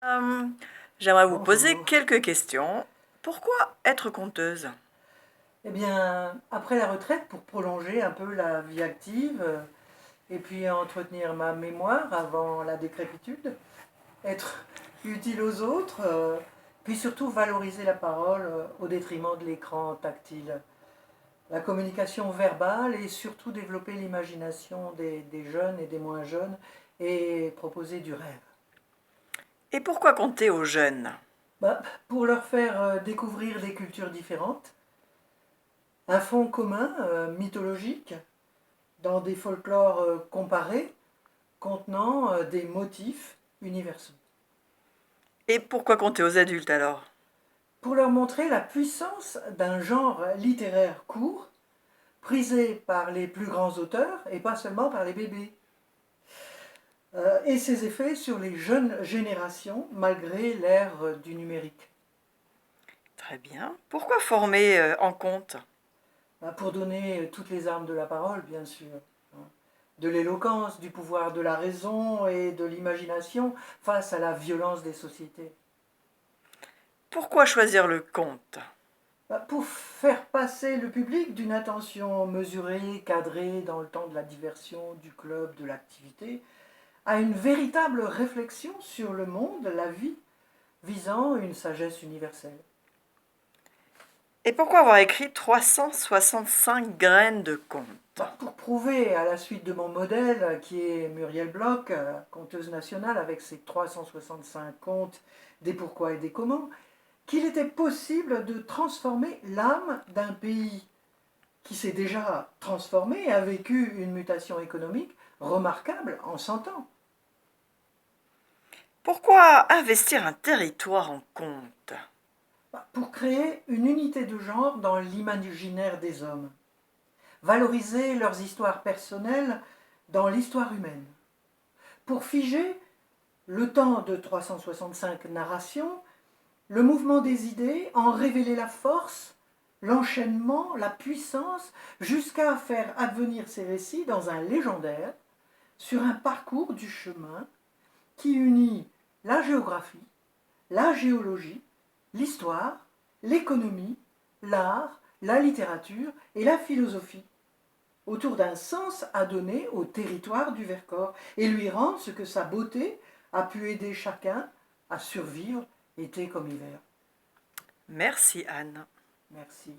Hum, J'aimerais vous poser Bonjour. quelques questions. Pourquoi être conteuse? Eh bien, après la retraite, pour prolonger un peu la vie active et puis entretenir ma mémoire avant la décrépitude, être utile aux autres, puis surtout valoriser la parole au détriment de l'écran tactile. La communication verbale et surtout développer l'imagination des jeunes et des moins jeunes et proposer du rêve. Et pourquoi compter aux jeunes? Bah, pour leur faire découvrir des cultures différentes, un fond commun mythologique dans des folklores comparés contenant des motifs universaux. Et pourquoi compter aux adultes alors? Pour leur montrer la puissance d'un genre littéraire court, prisé par les plus grands auteurs et pas seulement par les bébés, et ses effets sur les jeunes générations malgré l'ère du numérique. Très bien. Pourquoi former en compte? Pour donner toutes les armes de la parole, bien sûr. De l'éloquence, du pouvoir de la raison et de l'imagination face à la violence des sociétés. Pourquoi choisir le conte? Pour faire passer le public d'une attention mesurée, cadrée dans le temps de la diversion, du club, de l'activité, à une véritable réflexion sur le monde, la vie, visant une sagesse universelle. Et pourquoi avoir écrit 365 graines de conte? Pour prouver, à la suite de mon modèle, qui est Muriel Bloch, conteuse nationale avec ses 365 contes des pourquoi et des comment, qu'il était possible de transformer l'âme d'un pays qui s'est déjà transformé et a vécu une mutation économique remarquable en 100 ans. Pourquoi investir un territoire en conte? Pour créer une unité de genre dans l'imaginaire des hommes, valoriser leurs histoires personnelles dans l'histoire humaine, pour figer le temps de 365 narrations, le mouvement des idées, en révéler la force, l'enchaînement, la puissance, jusqu'à faire advenir ces récits dans un légendaire, sur un parcours du chemin qui unit la géographie, la géologie, l'histoire, l'économie, l'art, la littérature et la philosophie, autour d'un sens à donner au territoire du Vercors et lui rendre ce que sa beauté a pu aider chacun à survivre, été comme hiver. Merci Anne. Merci.